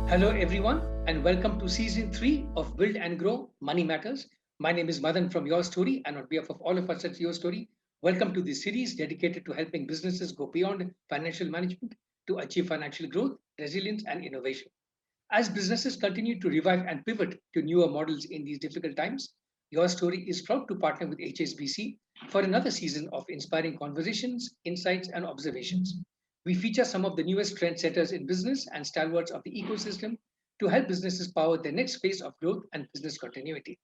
Hello, everyone, and welcome to season 3 of Build and Grow Money Matters. My name is Madan from Your Story, and on behalf of all of us at Your Story, welcome to this series dedicated to helping businesses go beyond financial management to achieve financial growth, resilience, and innovation. As businesses continue to revive and pivot to newer models in these difficult times, Your Story is proud to partner with HSBC for another season of inspiring conversations, insights, and observations. We feature some of the newest trendsetters in business and stalwarts of the ecosystem to help businesses power their next phase of growth and business continuity.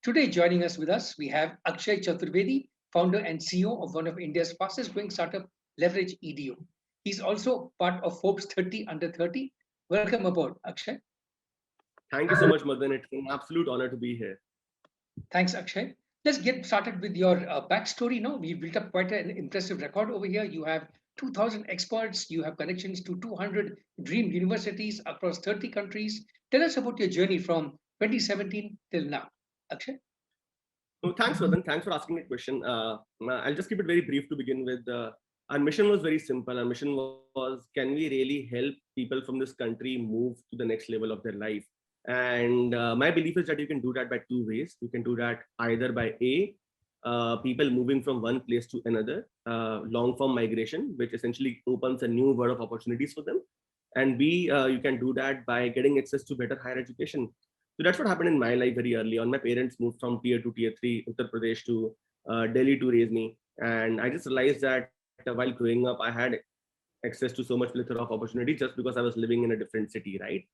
Today, joining us with us, we have Akshay Chaturvedi, founder and CEO of one of India's fastest growing startup, Leverage Edu. He's also part of Forbes 30 Under 30. Welcome aboard, Akshay. Thank you so much, Madan. It's an absolute honor to be here. Thanks, Akshay. Let's get started with your backstory now. We've built up quite an impressive record over here. You have 2,000 experts, you have connections to 200 dream universities across 30 countries. Tell us about your journey from 2017 till now. Akshay? So thanks, Madan. Thanks for asking a question. I'll just keep it very brief to begin with. Our mission was very simple. Our mission was, can we really help people from this country move to the next level of their life? And my belief is that you can do that by two ways. You can do that either by people moving from one place to another, long-form migration, which essentially opens a new world of opportunities for them. And B, you can do that by getting access to better higher education. So that's what happened in my life very early on. My parents moved from tier 2, tier 3, Uttar Pradesh to Delhi to raise me. And I just realized that while growing up, I had access to so much plethora of opportunity just because I was living in a different city, right?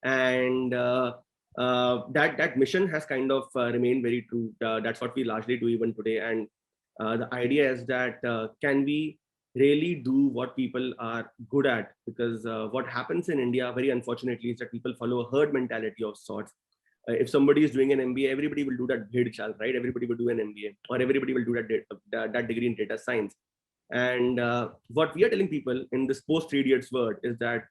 And that mission has kind of remained very true. That's what we largely do even today. And the idea is that can we really do what people are good at? Because what happens in India, very unfortunately, is that people follow a herd mentality of sorts. If somebody is doing an MBA, everybody will do that bhed chal, right? Everybody will do an MBA, or everybody will do that degree in data science. And what we are telling people in this post 3 idiots word is that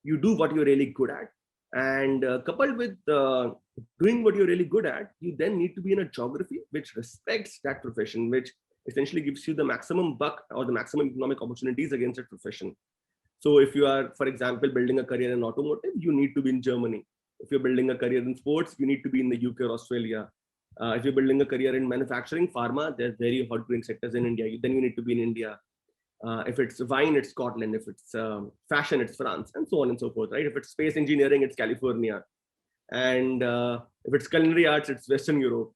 you do what you're really good at. And coupled with doing what you're really good at, you then need to be in a geography which respects that profession, which essentially gives you the maximum buck or the maximum economic opportunities against that profession. So if you are, for example, building a career in automotive, you need to be in Germany. If you're building a career in sports, you need to be in the UK or Australia. If you're building a career in manufacturing, pharma, there's very hot growing sectors in India. Then you need to be in India. If it's wine, it's Scotland. If it's fashion, it's France, and so on and so forth, right? If it's space engineering, it's California. And if it's culinary arts, it's Western Europe.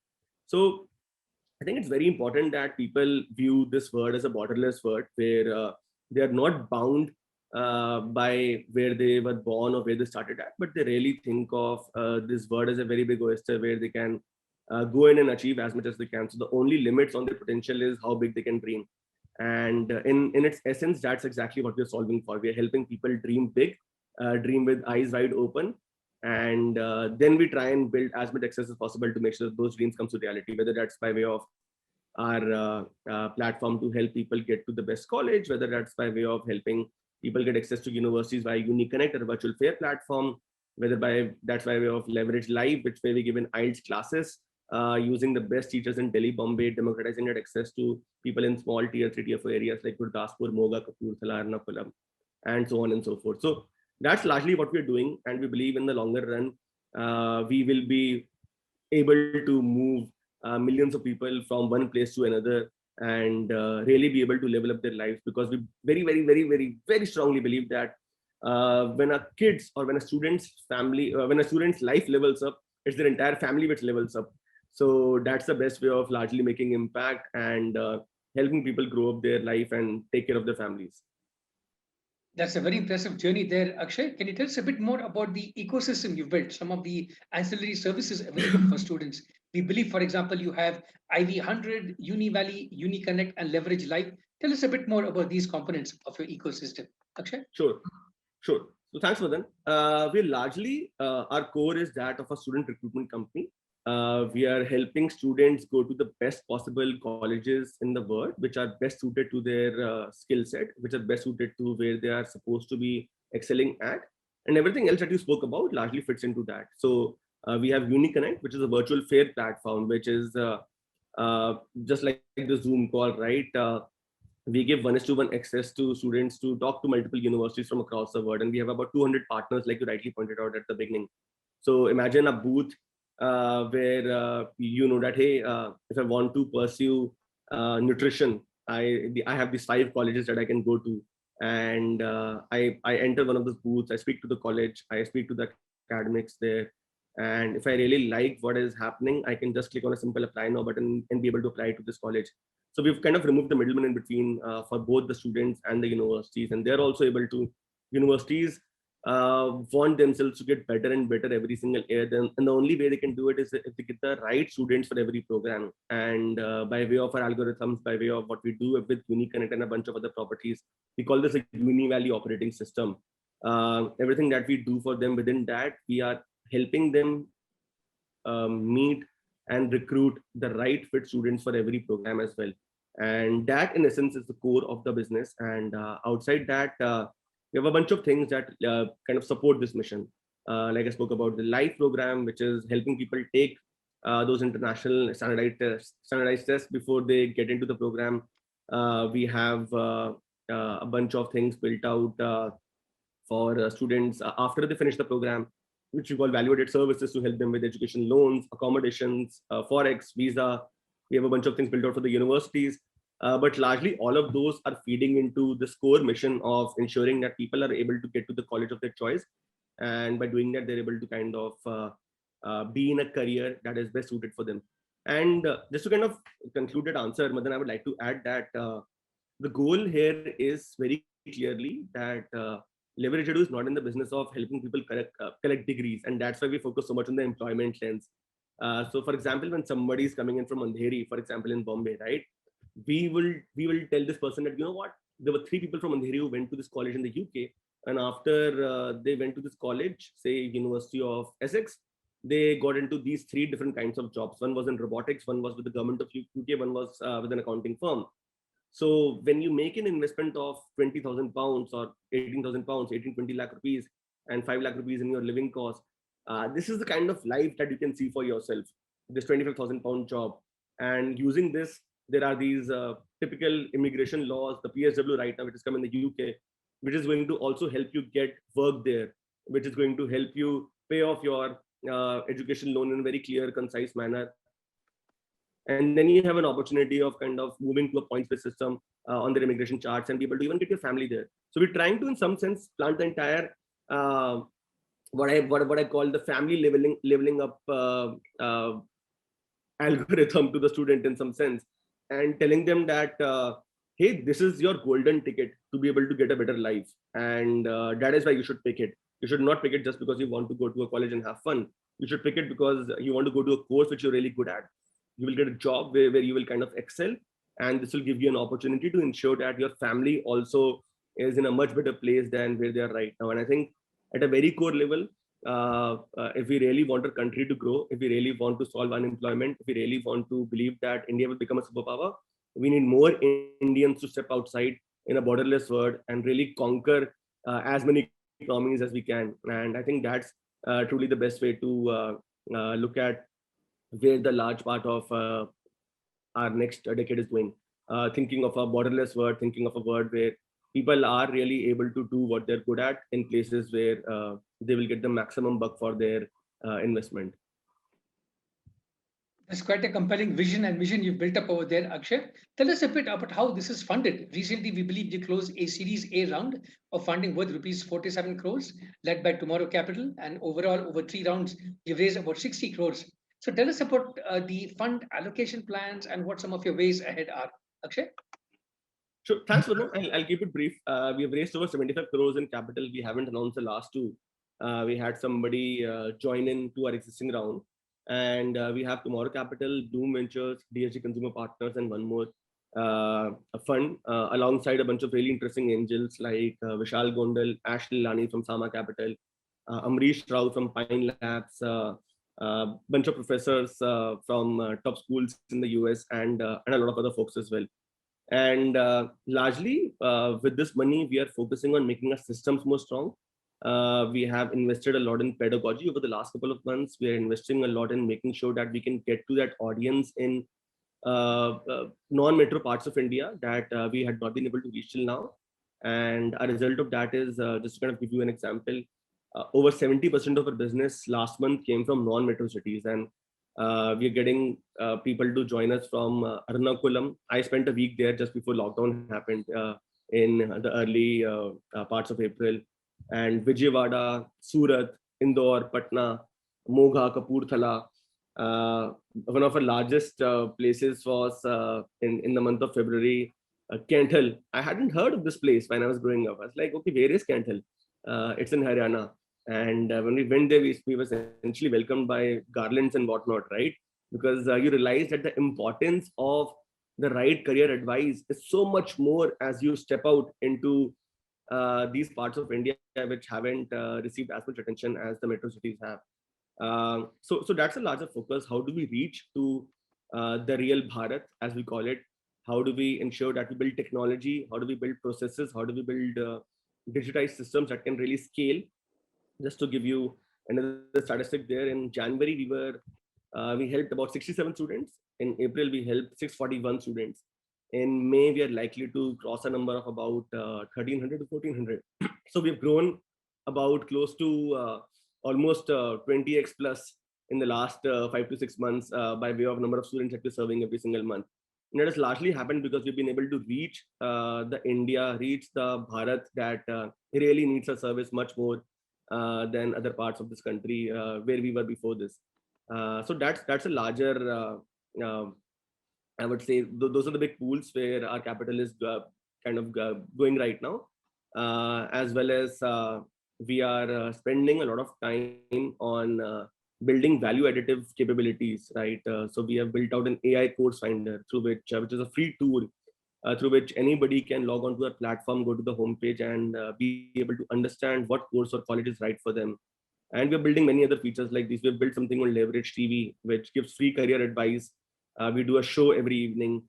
So I think it's very important that people view this word as a borderless word where they are not bound by where they were born or where they started at, but they really think of this word as a very big oyster where they can go in and achieve as much as they can. So the only limits on their potential is how big they can dream. And in its essence, that's exactly what we're solving for. We're helping people dream big, dream with eyes wide open. And then we try and build as much access as possible to make sure that those dreams come to reality, whether that's by way of our platform to help people get to the best college, whether that's by way of helping people get access to universities via UniConnect or virtual fair platform, whether that's by way of Leverage Live, which where we give in IELTS classes, using the best teachers in Delhi, Bombay, democratizing that access to people in small tier 3, tier 4 areas like Gurdaspur, Moga, Kapurthala, Ernakulam, and so on and so forth. So that's largely what we're doing. And we believe in the longer run, we will be able to move millions of people from one place to another and really be able to level up their lives, because we very strongly believe that when a kids or when a student's family, when a student's life levels up, it's their entire family which levels up. So that's the best way of largely making impact and helping people grow up their life and take care of their families. That's a very impressive journey there, Akshay. Can you tell us a bit more about the ecosystem you've built, some of the ancillary services available for students? We believe, for example, you have IV 100, UniValley, UniConnect, and Leverage Live. Tell us a bit more about these components of your ecosystem, Akshay. Sure. So thanks, Madan. We largely, our core is that of a student recruitment company. We are helping students go to the best possible colleges in the world, which are best suited to their skill set, which are best suited to where they are supposed to be excelling at. And everything else that you spoke about largely fits into that. So we have UniConnect, which is a virtual fair platform, which is just like the Zoom call, right? We give 1:1 access to students to talk to multiple universities from across the world. And we have about 200 partners, like you rightly pointed out at the beginning. So imagine a booth where you know that, hey, if I want to pursue nutrition, I have these 5 colleges that I can go to. And I enter one of those booths, I speak to the college, I speak to the academics there. And if I really like what is happening, I can just click on a simple apply now button and be able to apply to this college. So we've kind of removed the middleman in between for both the students and the universities, and they're also able to, universities want themselves to get better and better every single year. And the only way they can do it is if they get the right students for every program. And by way of our algorithms, by way of what we do with UniConnect and a bunch of other properties, we call this a Uni Valley operating system. Everything that we do for them within that, we are helping them meet and recruit the right fit students for every program as well. And that in essence is the core of the business. And outside that, we have a bunch of things that kind of support this mission. Like I spoke about the live program, which is helping people take those international standardized tests before they get into the program. We have a bunch of things built out for students after they finish the program, which we call value-added services to help them with education loans, accommodations, forex, visa. We have a bunch of things built out for the universities. But largely all of those are feeding into this core mission of ensuring that people are able to get to the college of their choice. And by doing that, they're able to kind of be in a career that is best suited for them. And just to kind of conclude that answer, Madan, I would like to add that the goal here is very clearly that Leverage Edu is not in the business of helping people collect degrees. And that's why we focus so much on the employment lens. So for example, when somebody is coming in from Andheri, for example, in Bombay, right? We will tell this person that, you know what, there were 3 people from Andheri who went to this college in the UK, and after they went to this college, say University of Essex, they got into these 3 different kinds of jobs. One was in robotics, one was with the government of UK, one was with an accounting firm. So when you make an investment of 20,000 pounds or 18,000 pounds, 18-20 lakh rupees, and 5 lakh rupees in your living cost, this is the kind of life that you can see for yourself. This 25,000 pound job, and using this, there are these typical immigration laws, the PSW right now, which is coming in the UK, which is going to also help you get work there, which is going to help you pay off your education loan in a very clear, concise manner. And then you have an opportunity of kind of moving to a points-based system on their immigration charts and be able to even get your family there. So we're trying to, in some sense, plant the entire what I call the family leveling up algorithm to the student in some sense, and telling them that hey, this is your golden ticket to be able to get a better life, and that is why you should pick it. You should not pick it just because you want to go to a college and have fun. You should pick it because you want to go to a course which you're really good at. You will get a job where you will kind of excel, and this will give you an opportunity to ensure that your family also is in a much better place than where they are right now. And I think at a very core level, if we really want our country to grow, if we really want to solve unemployment, if we really want to believe that India will become a superpower, we need more Indians to step outside in a borderless world and really conquer as many economies as we can. And I think that's truly the best way to look at where the large part of our next decade is going. Thinking of a borderless world, thinking of a world where people are really able to do what they're good at in places where they will get the maximum buck for their investment. That's quite a compelling vision and mission you've built up over there, Akshay. Tell us a bit about how this is funded. Recently, we believe you closed a Series A round of funding worth rupees 47 crores, led by Tomorrow Capital, and overall, over 3 rounds, you've raised about 60 crores. So tell us about the fund allocation plans and what some of your ways ahead are, Akshay. Sure. Thanks, Varun. I'll keep it brief. We have raised over 75 crores in capital. We haven't announced the last 2. We had somebody join in to our existing round. And we have Tomorrow Capital, Doom Ventures, DSG Consumer Partners, and one more a fund alongside a bunch of really interesting angels like Vishal Gondal, Ashley Lani from Sama Capital, Amrish Rao from Pine Labs, bunch of professors from top schools in the US, and a lot of other folks as well. And largely with this money, we are focusing on making our systems more strong. We have invested a lot in pedagogy over the last couple of months. We are investing a lot in making sure that we can get to that audience in non-metro parts of India that we had not been able to reach till now. And a result of that is, just to kind of give you an example, over 70% of our business last month came from non-metro cities. And we're getting people to join us from Ernakulam. I spent a week there just before lockdown happened in the early parts of April. And Vijayawada, Surat, Indore, Patna, Mogha, Kapurthala. One of our largest places was in the month of February, Kent Hill. I hadn't heard of this place when I was growing up. I was like, okay, where is Kent Hill? It's in Haryana. And when we went there, we were essentially welcomed by garlands and whatnot, right? Because you realize that the importance of the right career advice is so much more as you step out into these parts of India which haven't received as much attention as the metro cities have. So that's a larger focus. How do we reach to the real Bharat, as we call it? How do we ensure that we build technology? How do we build processes? How do we build digitized systems that can really scale? Just to give you another statistic, there in January we helped about 67 students. In April we helped 641 students. In May we are likely to cross a number of about 1300 to 1400. So we've grown about close to almost 20x plus in the last 5 to 6 months by way of number of students that we're serving every single month. And that has largely happened because we've been able to reach reach the Bharat that really needs our service much more than other parts of this country where we were before this. So that's a larger, I would say, those are the big pools where our capital is going right now, as well as we are spending a lot of time on building value additive capabilities, right? So we have built out an AI course finder through which is a free tool through which anybody can log onto our platform, go to the homepage, and be able to understand what course or college is right for them. And we're building many other features like this. We've built something called Leverage TV, which gives free career advice. We do a show every evening,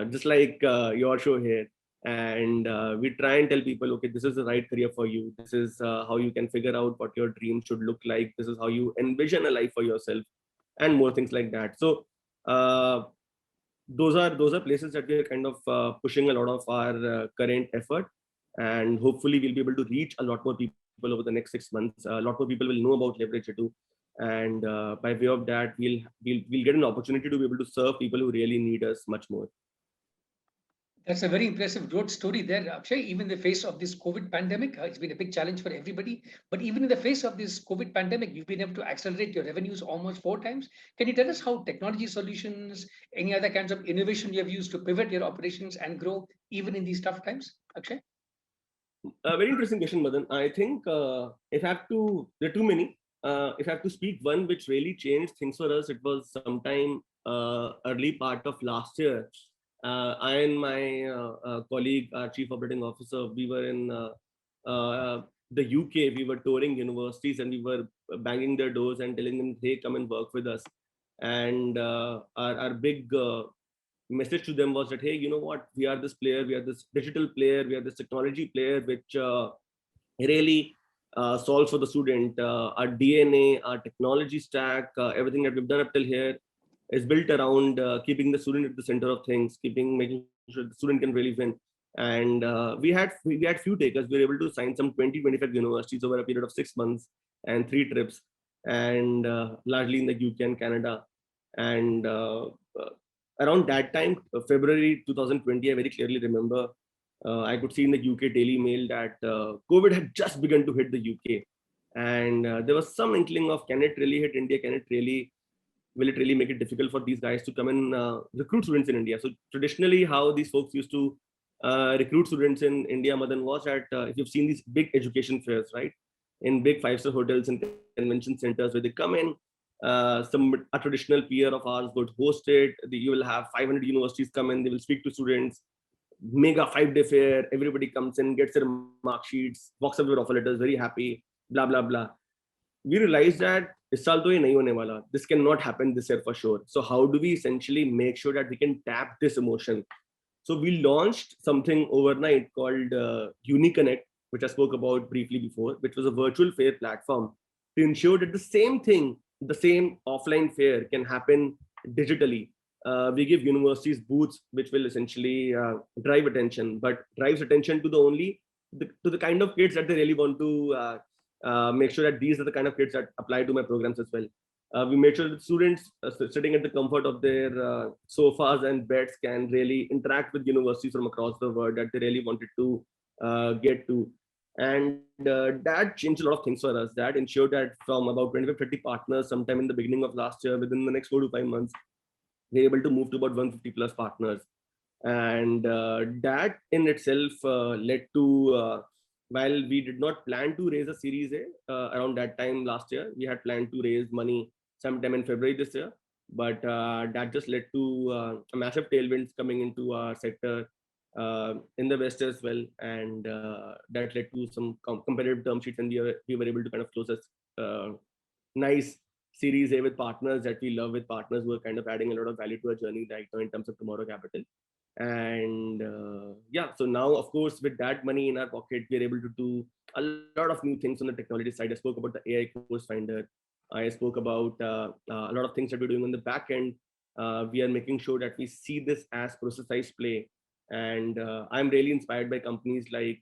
just like your show here. And we try and tell people, okay, this is the right career for you. This is how you can figure out what your dream should look like. This is how you envision a life for yourself, and more things like that. So those are places that we are kind of pushing a lot of our current effort, and hopefully we'll be able to reach a lot more people over the next 6 months. A lot more people will know about Leverage Edu, and by way of that, we'll get an opportunity to be able to serve people who really need us much more. That's a very impressive growth story there, Akshay. Even in the face of this COVID pandemic, it's been a big challenge for everybody. But even in the face of this COVID pandemic, you've been able to accelerate your revenues almost 4 times. Can you tell us how technology solutions, any other kinds of innovation you have used to pivot your operations and grow even in these tough times, Akshay? A very interesting question, Madan. I think if I have to, there are too many. If I have to speak one which really changed things for us, it was sometime early part of last year. I and my colleague, our chief operating officer, we were in the UK. We were touring universities and we were banging their doors and telling them, hey, come and work with us. And our big message to them was that, hey, you know what, we are this player, we are this digital player, we are this technology player which really solves for the student. Our DNA, our technology stack, everything that we've done up till here is built around keeping the student at the center of things, making sure the student can really win. And we had few takers. We were able to sign some 20-25 universities over a period of 6 months and 3 trips, and largely in the UK and Canada. And around that time, February 2020, I very clearly remember, I could see in the UK Daily Mail that COVID had just begun to hit the UK. And there was some inkling of, can it really hit India? Will it really make it difficult for these guys to come and recruit students in India? So traditionally, how these folks used to recruit students in India, Madan, was that if you've seen these big education fairs, right? In big 5-star hotels and convention centers where they come in, a traditional peer of ours would host it. You will have 500 universities come in, they will speak to students, mega 5-day fair, everybody comes in, gets their mark sheets, walks up with offer letters, very happy, blah, blah, blah. We realized that this cannot happen this year for sure. So how do we essentially make sure that we can tap this emotion? So we launched something overnight called UniConnect, which I spoke about briefly before, which was a virtual fair platform to ensure that the same thing, the same offline fair can happen digitally. we give universities booths which will essentially drive attention, but drives attention to to the kind of kids that they really want to make sure that these are the kind of kids that apply to my programs as well. We made sure that students sitting at the comfort of their sofas and beds can really interact with universities from across the world that they really wanted to get to. And that changed a lot of things for us. That ensured that from about 25-30 partners sometime in the beginning of last year, within the next 4 to 5 months, we're able to move to about 150 plus partners. And that in itself led to, while we did not plan to raise a Series A around that time last year, we had planned to raise money sometime in February this year. But that just led to a massive tailwinds coming into our sector in the West as well. And that led to some competitive term sheets, and we were able to kind of close a nice Series A with partners that we love, with partners who are kind of adding a lot of value to our journey right now in terms of Tomorrow Capital. And yeah, so now, of course, with that money in our pocket, we are able to do a lot of new things on the technology side. I spoke about the AI course finder. I spoke about a lot of things that we're doing on the back end. We are making sure that we see this as processized play. And I'm really inspired by companies like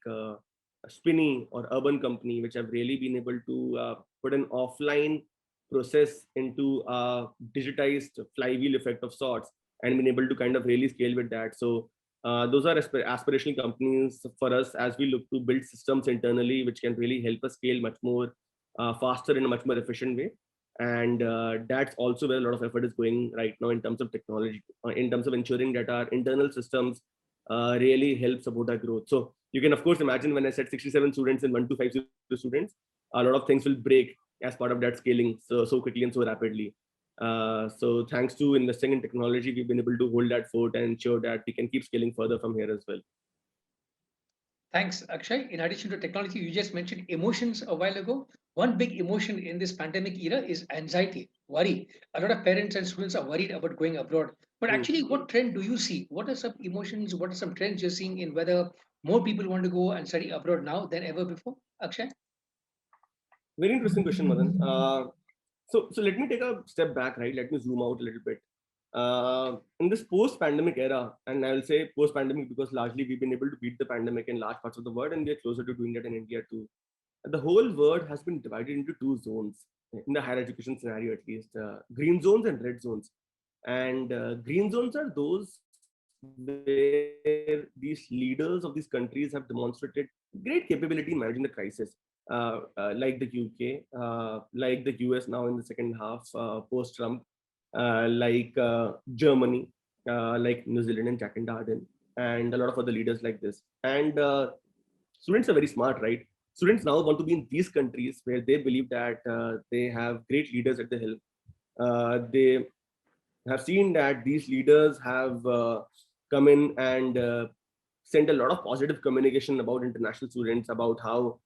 Spinny or Urban Company, which have really been able to put an offline process into a digitized flywheel effect of sorts, and been able to kind of really scale with that. So those are aspirational companies for us as we look to build systems internally which can really help us scale much more faster in a much more efficient way. And that's also where a lot of effort is going right now in terms of technology, in terms of ensuring that our internal systems really help support our growth. So you can of course imagine, when I said 67 students and 1250 students, a lot of things will break as part of that scaling so quickly and so rapidly. So thanks to investing in technology, we've been able to hold that fort and ensure that we can keep scaling further from here as well. Thanks, Akshay. In addition to technology, you just mentioned emotions a while ago. One big emotion in this pandemic era is anxiety, worry. A lot of parents and students are worried about going abroad. But actually, what trend do you see? What are some emotions? What are some trends you're seeing in whether more people want to go and study abroad now than ever before? Akshay? Very interesting question, Madan. So let me take a step back, right? Let me zoom out a little bit. In this post-pandemic era, and I'll say post-pandemic because largely we've been able to beat the pandemic in large parts of the world, and we're closer to doing that in India too. The whole world has been divided into two zones in the higher education scenario, at least: green zones and red zones. And green zones are those where these leaders of these countries have demonstrated great capability in managing the crisis, like the UK, like the US now in the second half post Trump, like Germany, like New Zealand and Jack and Darden, and a lot of other leaders like this. And students are very smart, right? Students now want to be in these countries where they believe that they have great leaders at the helm. They have seen that these leaders have come in and sent a lot of positive communication about international students, about how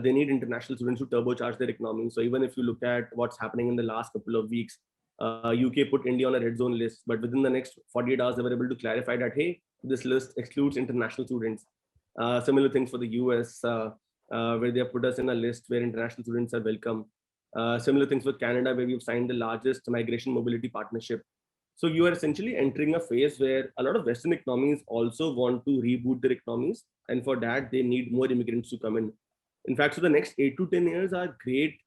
they need international students to turbocharge their economy. So even if you look at what's happening in the last couple of weeks, UK put India on a red zone list, but within the next 48 hours, they were able to clarify that, hey, this list excludes international students. Similar things for the US, where they have put us in a list where international students are welcome. Similar things with Canada, where we've signed the largest migration mobility partnership. So you are essentially entering a phase where a lot of Western economies also want to reboot their economies, and for that they need more immigrants to come in. In fact, so the next 8 to 10 years are great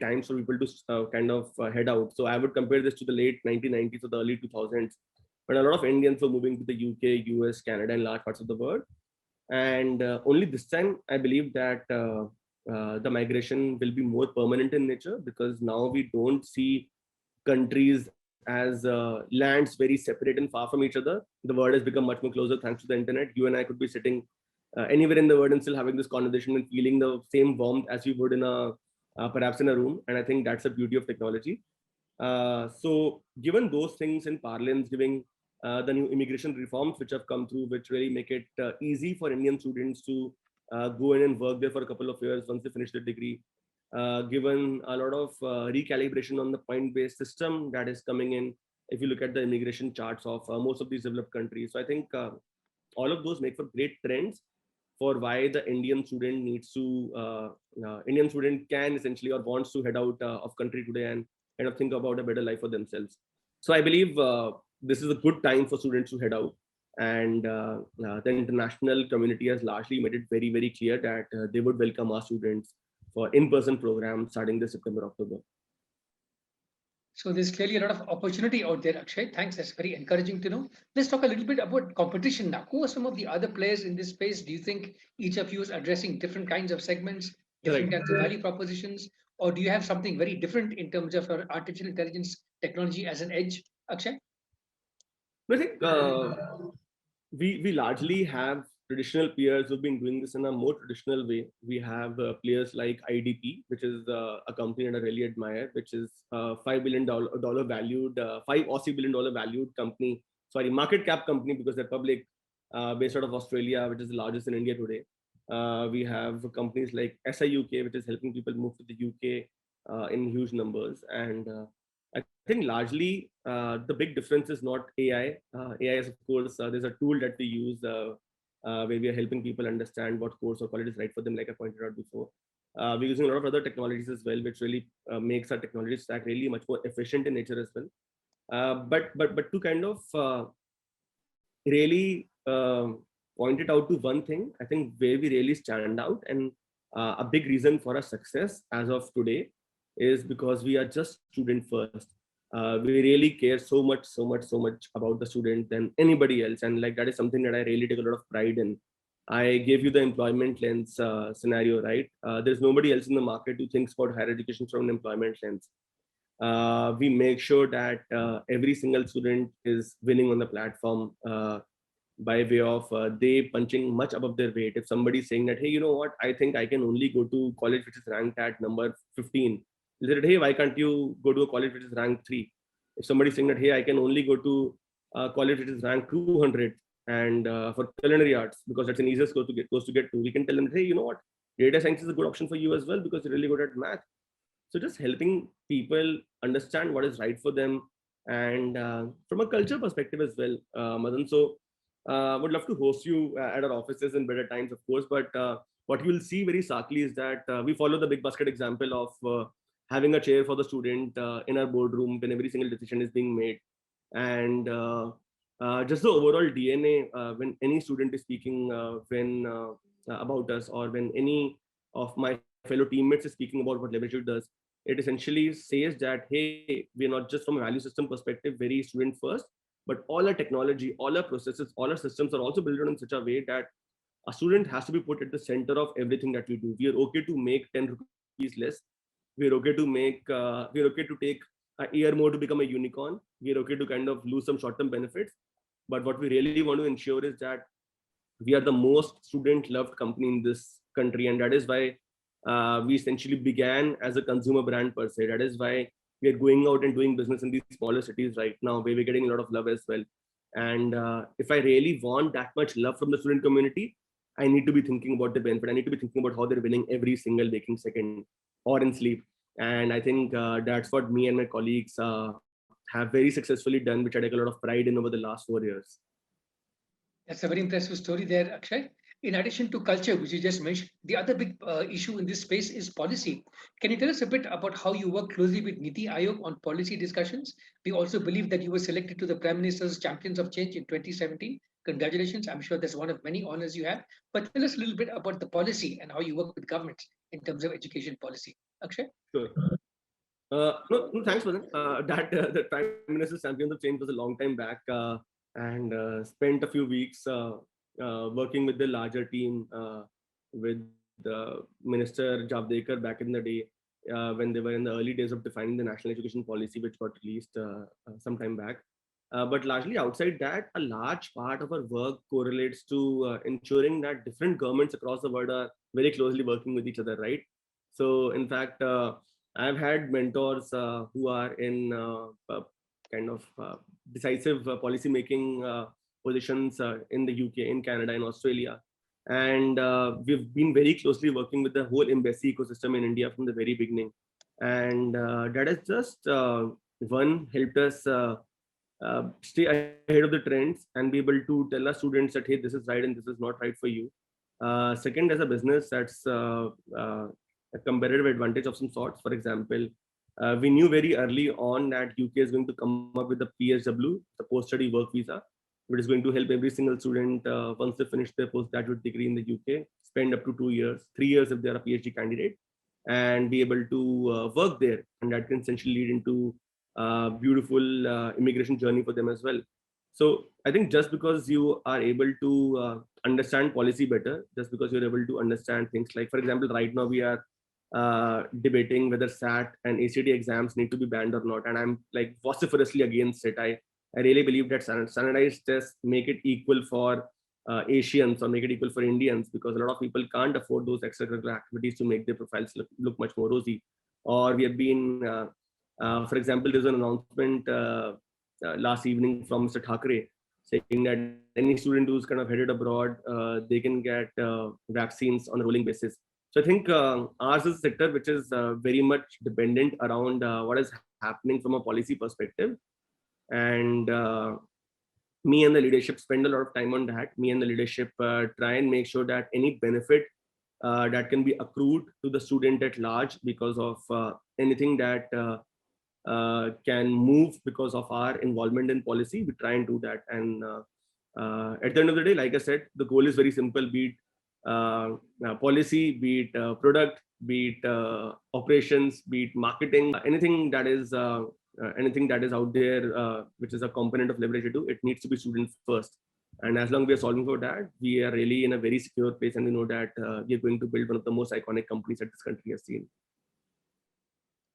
times for people to kind of head out. So I would compare this to the late 1990s or the early 2000s, when a lot of Indians were moving to the UK, US, Canada, and large parts of the world. And only this time, I believe that the migration will be more permanent in nature, because now we don't see countries as lands very separate and far from each other. The world has become much more closer thanks to the internet. You and I could be sitting anywhere in the world and still having this conversation and feeling the same warmth as we would in a perhaps in a room. And I think that's the beauty of technology. So given those things in parlance, giving the new immigration reforms which have come through, which really make it easy for Indian students to go in and work there for a couple of years once they finish their degree, given a lot of recalibration on the point-based system that is coming in, if you look at the immigration charts of most of these developed countries. So I think all of those make for great trends for why the Indian student needs to, Indian student can essentially or wants to head out of country today and kind of think about a better life for themselves. So I believe this is a good time for students to head out. And the international community has largely made it very, very clear that they would welcome our students for in-person programs starting this September, October. So there's clearly a lot of opportunity out there, Akshay. Thanks. That's very encouraging to know. Let's talk a little bit about competition now. Who are some of the other players in this space? Do you think each of you is addressing different kinds of segments, different Right. kinds of value propositions, or do you have something very different in terms of your artificial intelligence technology as an edge, Akshay? I think we largely have traditional peers who've been doing this in a more traditional way. We have players like IDP, which is a company that I really admire, which is $5 billion valued, $5 Aussie billion valued company. Sorry, market cap company because they're public, based out of Australia, which is the largest in India today. We have companies like SIUK, which is helping people move to the UK in huge numbers. And I think largely the big difference is not AI. AI is, of course, there's a tool that we use where we are helping people understand what course or college is right for them, like I pointed out before. We're using a lot of other technologies as well, which really makes our technology stack really much more efficient in nature as well. But to kind of really point it out to one thing, I think where we really stand out and a big reason for our success as of today is because we are just student first. We really care so much about the student than anybody else, and like that is something that I really take a lot of pride in. I gave you the employment lens scenario, right? There's nobody else in the market who thinks about higher education from an employment lens. We make sure that every single student is winning on the platform by way of they punching much above their weight. If somebody's saying that, hey, you know what, I think I can only go to college which is ranked at number 15, they said, hey, why can't you go to a college which is ranked 3? If somebody's saying that, hey, I can only go to a college which is ranked 200 and for culinary arts because that's an easiest course to get to, we can tell them, hey, you know what, data science is a good option for you as well because you're really good at math. So just helping people understand what is right for them, and from a culture perspective as well, Madan. So would love to host you at our offices in better times, of course. But what you will see very starkly is that we follow the big basket example of having a chair for the student in our boardroom when every single decision is being made, and just the overall DNA when any student is speaking about us, or when any of my fellow teammates is speaking about what Leverage Edu does, it essentially says that, hey, we're not just from a value system perspective very student first, but all our technology, all our processes, all our systems are also built in such a way that a student has to be put at the center of everything that we do. We are okay to make 10 rupees less. We're okay to take a year more to become a unicorn. We're okay to kind of lose some short-term benefits. But what we really want to ensure is that we are the most student-loved company in this country, and that is why we essentially began as a consumer brand per se. That is why we are going out and doing business in these smaller cities right now, where we're getting a lot of love as well. And if I really want that much love from the student community, I need to be thinking about the benefit. I need to be thinking about how they're winning every single waking second or in sleep. And I think that's what me and my colleagues have very successfully done, which I take a lot of pride in over the last 4 years. That's a very impressive story there, Akshay. In addition to culture, which you just mentioned, the other big issue in this space is policy. Can you tell us a bit about how you work closely with Niti Aayog on policy discussions? We also believe that you were selected to the Prime Minister's Champions of Change in 2017. Congratulations. I'm sure that's one of many honors you have. But tell us a little bit about the policy and how you work with governments in terms of education policy. Akshay? Sure. No, thanks, Madan. That the Prime Minister's Champions of Change was a long time back, and spent a few weeks working with the larger team, with Minister Javdekar back in the day, when they were in the early days of defining the national education policy, which got released some time back. But largely outside that, a large part of our work correlates to ensuring that different governments across the world are very closely working with each other, right? So, in fact, I've had mentors who are in kind of decisive policy making positions in the UK, in Canada, in Australia. And we've been very closely working with the whole embassy ecosystem in India from the very beginning. And that has just, one, helped us stay ahead of the trends and be able to tell our students that, hey, this is right and this is not right for you. Second, as a business, that's a competitive advantage of some sorts. For example, We knew very early on that UK is going to come up with the PSW, the post-study work visa, which is going to help every single student once they finish their postgraduate degree in the UK, spend up to 2 years, 3 years if they are a PhD candidate, and be able to work there. And that can essentially lead into beautiful immigration journey for them as well. So I think just because you are able to understand policy better, just because you're able to understand things like, for example, right now we are debating whether SAT and ACT exams need to be banned or not, and I'm like vociferously against it. I really believe that standardized tests make it equal for Asians or make it equal for Indians, because a lot of people can't afford those extracurricular activities to make their profiles look much more rosy. Or we have been, for example, there's an announcement last evening from Mr. Thackeray saying that any student who's kind of headed abroad, they can get vaccines on a rolling basis. So I think ours is a sector which is very much dependent around what is happening from a policy perspective. And me and the leadership spend a lot of time on that. Me and the leadership try and make sure that any benefit that can be accrued to the student at large because of anything that can move because of our involvement in policy, we try and do that. And at the end of the day, like I said, the goal is very simple: be it policy, be it product, be it operations, be it marketing, anything that is out there, which is a component of Leverage Edu, it needs to be student first. And as long as we are solving for that, we are really in a very secure place, and we know that we are going to build one of the most iconic companies that this country has seen.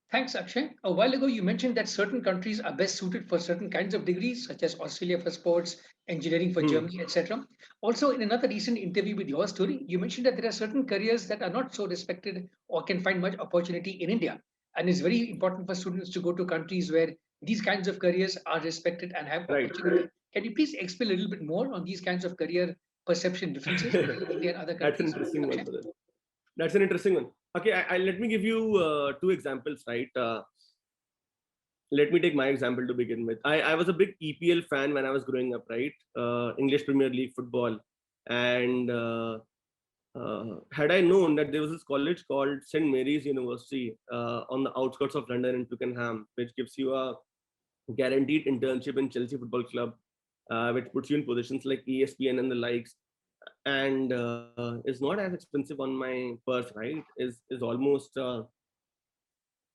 Thanks, Akshay. A while ago, you mentioned that certain countries are best suited for certain kinds of degrees, such as Australia for sports, engineering for Germany, etc. Also, in another recent interview with Your Story, you mentioned that there are certain careers that are not so respected or can find much opportunity in India. And it's very important for students to go to countries where these kinds of careers are respected and have Right. opportunity. Can you please explain a little bit more on these kinds of career perception differences between India and other That's an countries? interesting one, Akshay? brother. That's an interesting one. Okay, let me give you two examples, right? Let me take my example to begin with. I was a big EPL fan when I was growing up, right? English Premier League football. And had I known that there was this college called St. Mary's University on the outskirts of London in Twickenham, which gives you a guaranteed internship in Chelsea Football Club, which puts you in positions like ESPN and the likes, and is not as expensive on my purse, right? Is almost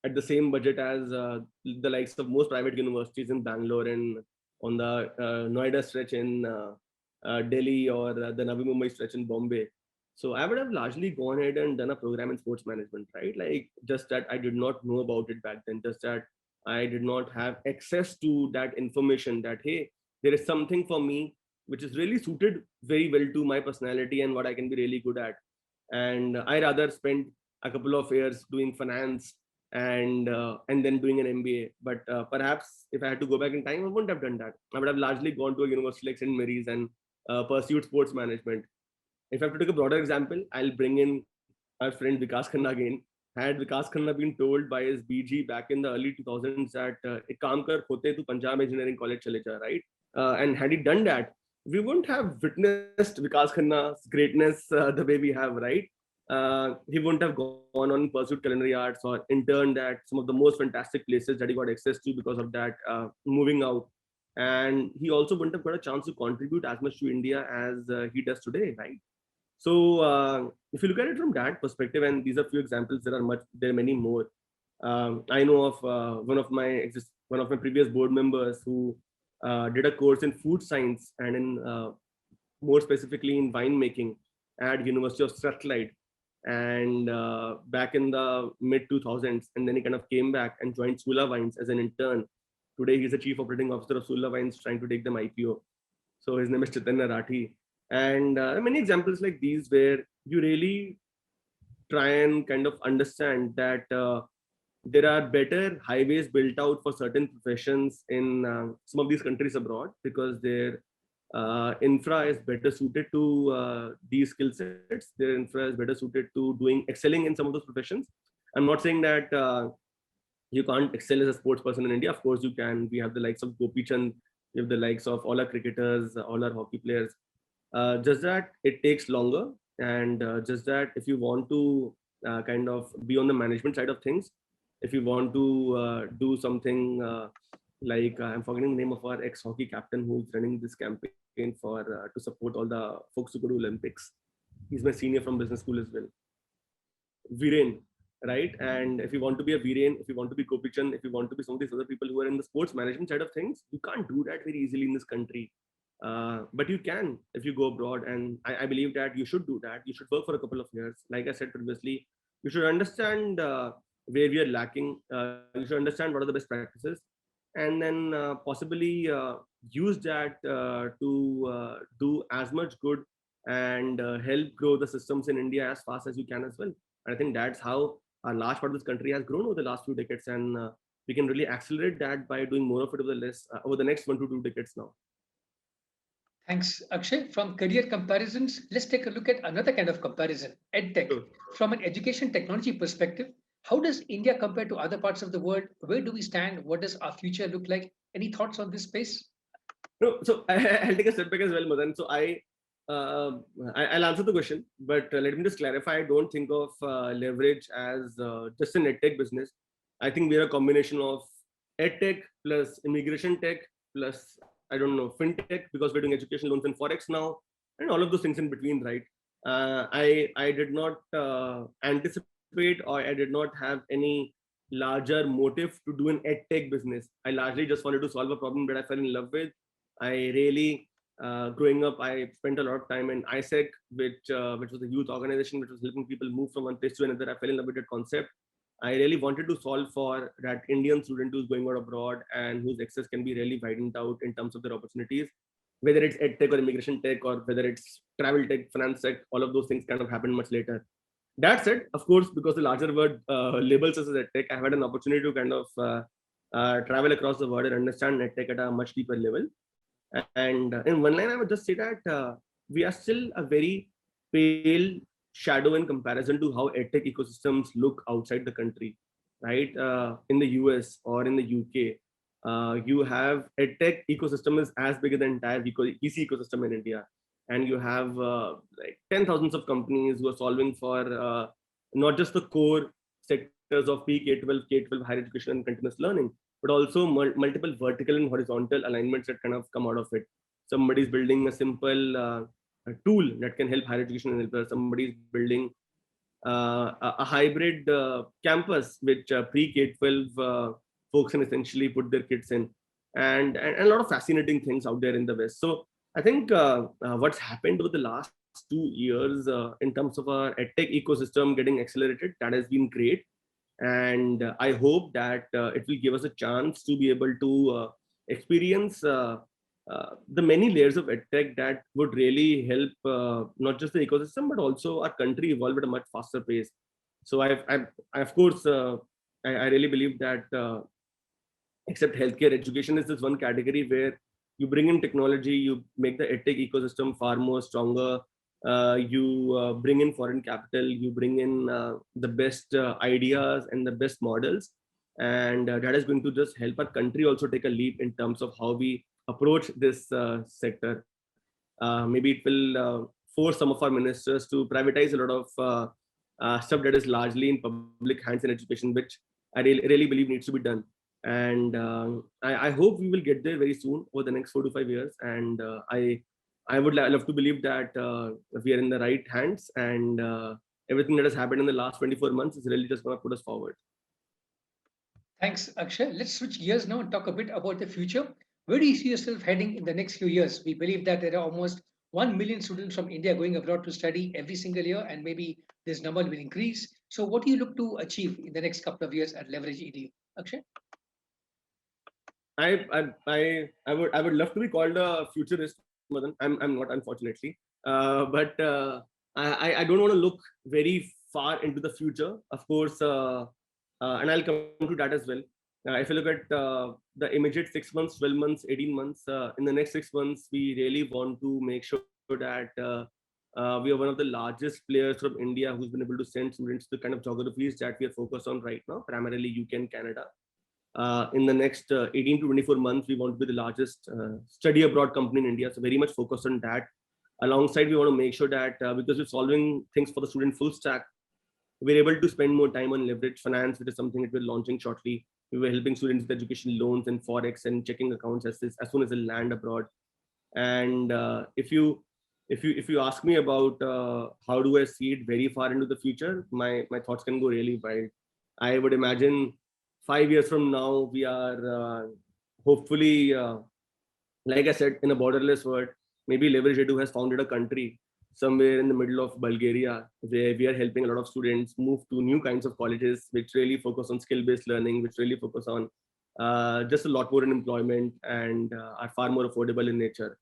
at the same budget as the likes of most private universities in Bangalore and on the Noida stretch in Delhi, or the Navi Mumbai stretch in Bombay. So I would have largely gone ahead and done a program in sports management, right? Like, just that I did not know about it back then, just that I did not have access to that information that, hey, there is something for me which is really suited very well to my personality and what I can be really good at. And I rather spend a couple of years doing finance and then doing an MBA. But perhaps if I had to go back in time, I wouldn't have done that. I would have largely gone to a university like St. Mary's and pursued sports management. If I have to take a broader example, I'll bring in our friend Vikas Khanna again. Had Vikas Khanna been told by his BG back in the early 2000s that ek kaam kar khote tu Punjab Engineering College chale ja, right? And had he done that, we wouldn't have witnessed Vikas Khanna's greatness the way we have, right? He wouldn't have gone on and pursued culinary arts or interned at some of the most fantastic places that he got access to because of that, moving out. And he also wouldn't have got a chance to contribute as much to India as he does today, right? So if you look at it from that perspective, and these are few examples, there are many more. I know of one of my previous board members who did a course in food science and in more specifically in winemaking at University of Strathclyde, and back in the mid 2000s, and then he kind of came back and joined Sula Wines as an intern. Today he's the chief operating officer of Sula Wines, trying to take them IPO. So his name is Chaitanya Rathi. And many examples like these where you really try and kind of understand that there are better highways built out for certain professions in some of these countries abroad, because their infra is better suited to these skill sets. Their infra is better suited to excelling in some of those professions. I'm not saying that you can't excel as a sports person in India. Of course you can. We have the likes of Gopi Chand, we have the likes of all our cricketers, all our hockey players. Just that it takes longer, and just that if you want to kind of be on the management side of things, if you want to do something like I'm forgetting the name of our ex-hockey captain who's running this campaign for to support all the folks who go to Olympics. He's my senior from business school as well. Viren, right? And if you want to be a Viren, if you want to be Kopichan, if you want to be some of these other people who are in the sports management side of things, you can't do that very easily in this country. But you can if you go abroad, and I believe that you should do that. You should work for a couple of years. Like I said previously, you should understand where we are lacking. You should understand what are the best practices, and then possibly use that to do as much good and help grow the systems in India as fast as you can as well. And I think that's how a large part of this country has grown over the last few decades, and we can really accelerate that by doing more of it over the next 1 to 2 decades now. Thanks, Akshay. From career comparisons, let's take a look at another kind of comparison, EdTech. Sure. From an education technology perspective, how does India compare to other parts of the world? Where do we stand? What does our future look like? Any thoughts on this space? No, so I'll take a step back as well, Madan. So I'll answer the question, but let me just clarify. I don't think of leverage as just an edtech business. I think we're a combination of edtech plus immigration tech plus, I don't know, fintech, because we're doing education loans and forex now, and all of those things in between, right? I did not anticipate, or I did not have any larger motive to do an edtech business. I largely just wanted to solve a problem that I fell in love with. I really, growing up, I spent a lot of time in ISEC, which was a youth organization which was helping people move from one place to another. I fell in love with that concept. I really wanted to solve for that Indian student who's going out abroad and whose access can be really widened out in terms of their opportunities, whether it's ed tech or immigration tech, or whether it's travel tech, finance tech. All of those things kind of happened much later. That said, of course, because the larger word labels us as ed tech, I had an opportunity to kind of travel across the world and understand ed tech at a much deeper level. And in one line, I would just say that we are still a very pale shadow in comparison to how edtech ecosystems look outside the country, right? In the US or in the UK, you have edtech ecosystem is as big as the entire VC ecosystem in India, and you have like 10,000s of companies who are solving for not just the core sectors of K-12, K-12 higher education and continuous learning, but also multiple vertical and horizontal alignments that kind of come out of it. Somebody's building a simple a tool that can help higher education and help. Somebody's building a hybrid campus which pre-K-12 folks can essentially put their kids in, and a lot of fascinating things out there in the West. So I think what's happened over the last 2 years in terms of our edtech ecosystem getting accelerated, that has been great. And I hope that it will give us a chance to be able to experience the many layers of edtech that would really help not just the ecosystem, but also our country evolve at a much faster pace. So I of course, I really believe that except healthcare, education is this one category where you bring in technology, you make the edtech ecosystem far more stronger. You bring in foreign capital, you bring in the best ideas and the best models, and that is going to just help our country also take a leap in terms of how we approach this sector. Maybe it will force some of our ministers to privatize a lot of stuff that is largely in public hands in education, which I really believe needs to be done. And I hope we will get there very soon over the next 4 to 5 years. And I would love to believe that we are in the right hands, and everything that has happened in the last 24 months is really just going to put us forward. Thanks, Akshay. Let's switch gears now and talk a bit about the future. Where do you see yourself heading in the next few years? We believe that there are almost 1 million students from India going abroad to study every single year, and maybe this number will increase. So, what do you look to achieve in the next couple of years at Leverage Edu? Akshay? I would love to be called a futurist, Madan. I'm not, unfortunately. But I don't want to look very far into the future, of course, and I'll come to that as well. If you look at the immediate 6 months, 12 months, 18 months, in the next 6 months, we really want to make sure that we are one of the largest players from India who's been able to send students to the kind of geographies that we are focused on right now, primarily UK and Canada. In the next 18 to 24 months, we want to be the largest study abroad company in India. So very much focused on that. Alongside, we want to make sure that because we're solving things for the student full stack, we're able to spend more time on leverage finance, which is something that we're launching shortly. We were helping students with education loans and forex and checking accounts as soon as they land abroad. And if you ask me about how do I see it very far into the future, my thoughts can go really wide. I would imagine 5 years from now we are hopefully like I said, in a borderless world, maybe Leverage Edu has founded a country somewhere in the middle of Bulgaria, where we are helping a lot of students move to new kinds of colleges, which really focus on skill-based learning, which really focus on just a lot more in employment and are far more affordable in nature.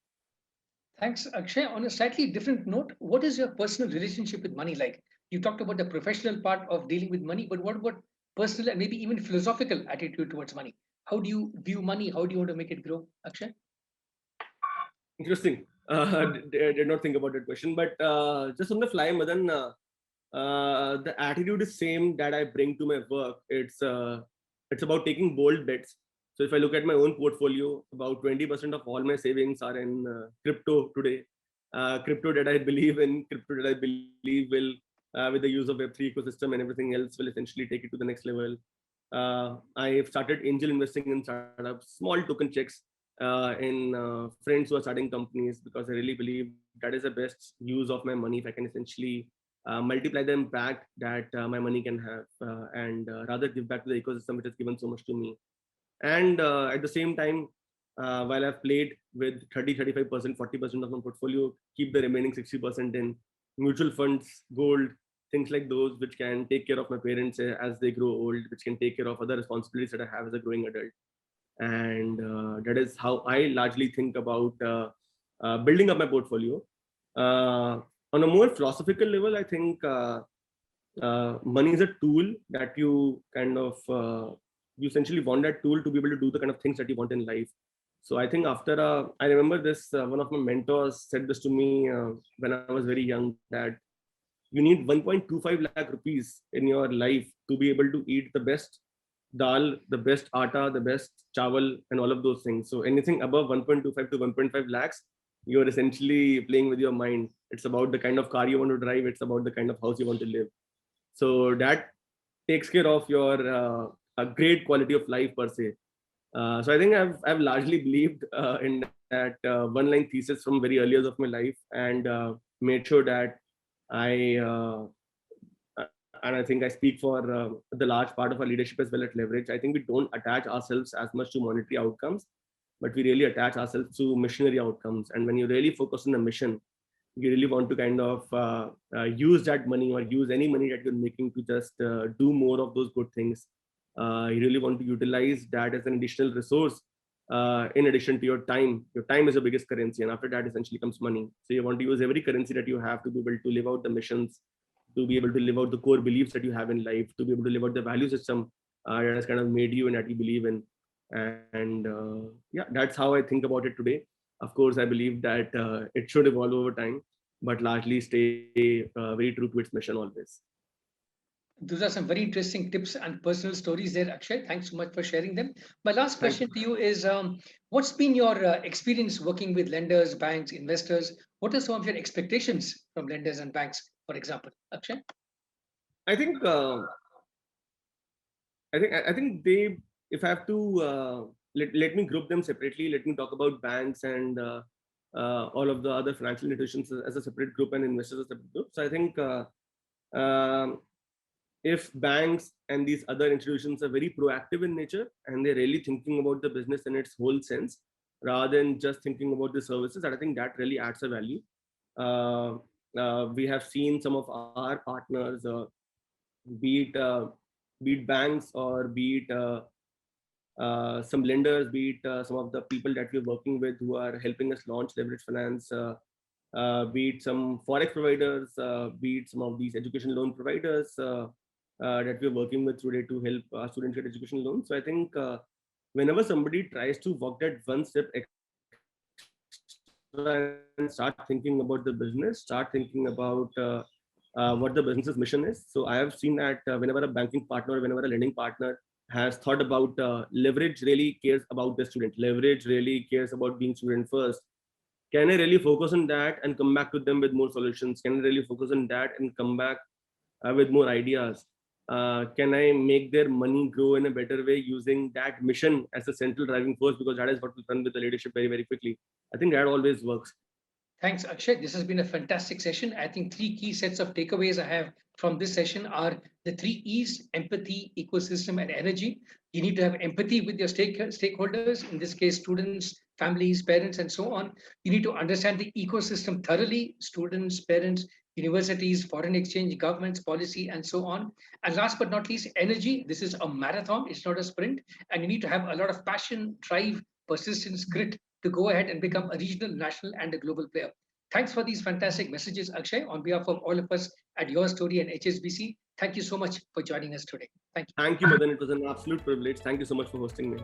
Thanks, Akshay. On a slightly different note, what is your personal relationship with money like? You talked about the professional part of dealing with money, but what about personal and maybe even philosophical attitude towards money? How do you view money? How do you want to make it grow, Akshay? Interesting. Did not think about that question, but just on the fly, Madan, the attitude is same that I bring to my work. It's about taking bold bets. So if I look at my own portfolio, about 20% of all my savings are in crypto today. Crypto that I believe in, crypto that I believe will, with the use of Web3 ecosystem and everything else, will essentially take it to the next level. I've started angel investing in startups, small token checks in friends who are starting companies, because I really believe that is the best use of my money. If I can essentially multiply the impact that my money can have, and rather give back to the ecosystem which has given so much to me. And at the same time, while I've played with 30, 35%, 40% of my portfolio, keep the remaining 60% in mutual funds, gold, things like those, which can take care of my parents as they grow old, which can take care of other responsibilities that I have as a growing adult. And that is how I largely think about building up my portfolio. On a more philosophical level, I think money is a tool that you kind of you essentially want that tool to be able to do the kind of things that you want in life. So I think after I remember this, one of my mentors said this to me when I was very young, that you need 1.25 lakh rupees in your life to be able to eat the best dal, the best atta, the best chawal, and all of those things. So anything above 1.25 to 1.5 lakhs, you're essentially playing with your mind. It's about the kind of car you want to drive. It's about the kind of house you want to live. So that takes care of your a great quality of life per se. So I think I've largely believed in that one line thesis from very early years of my life, and made sure that I and I think I speak for the large part of our leadership as well at Leverage. I think we don't attach ourselves as much to monetary outcomes, but we really attach ourselves to missionary outcomes. And when you really focus on the mission, you really want to kind of use that money, or use any money that you're making, to just do more of those good things. You really want to utilize that as an additional resource in addition to your time. Your time is the biggest currency, and after that essentially comes money. So you want to use every currency that you have to be able to live out the missions, to be able to live out the core beliefs that you have in life, to be able to live out the value system that has kind of made you and that you believe in. And yeah, that's how I think about it today. Of course, I believe that it should evolve over time, but largely stay very true to its mission always. Those are some very interesting tips and personal stories there, Akshay. Thanks so much for sharing them. My last Thanks. question to you is, what's been your experience working with lenders, banks, investors? What are some of your expectations from lenders and banks, for example, Akshay? I think I think they, if I have to let me group them separately. Let me talk about banks and all of the other financial institutions as a separate group, and investors as a separate group. So I think um, if banks and these other institutions are very proactive in nature, and they're really thinking about the business in its whole sense, rather than just thinking about the services, I think that really adds a value. Uh, we have seen some of our partners, be it be it banks, or be it some lenders, be it some of the people that we're working with who are helping us launch leverage finance, be it some forex providers, be it some of these education loan providers that we're working with today to help students get education loans. So I think whenever somebody tries to walk that one step extra and start thinking about the business, start thinking about what the business's mission is. So I have seen that whenever a banking partner, whenever a lending partner has thought about leverage, really cares about the student, leverage really cares about being student first. Can I really focus on that and come back to them with more solutions? Can I really focus on that and come back with more ideas? Can I make their money grow in a better way using that mission as a central driving force? Because that is what will run with the leadership very, very quickly. I think that always works. Thanks, Akshay. This has been a fantastic session. I think three key sets of takeaways I have from this session are the three E's: empathy, ecosystem, and energy. You need to have empathy with your stakeholders, in this case, students, families, parents, and so on. You need to understand the ecosystem thoroughly: students, parents, universities, foreign exchange, governments, policy, and so on. And last but not least, energy. This is a marathon, it's not a sprint. And you need to have a lot of passion, drive, persistence, grit to go ahead and become a regional, national, and a global player. Thanks for these fantastic messages, Akshay. On behalf of all of us at Your Story and HSBC, thank you so much for joining us today. Thank you. Thank you, Madan. It was an absolute privilege. Thank you so much for hosting me.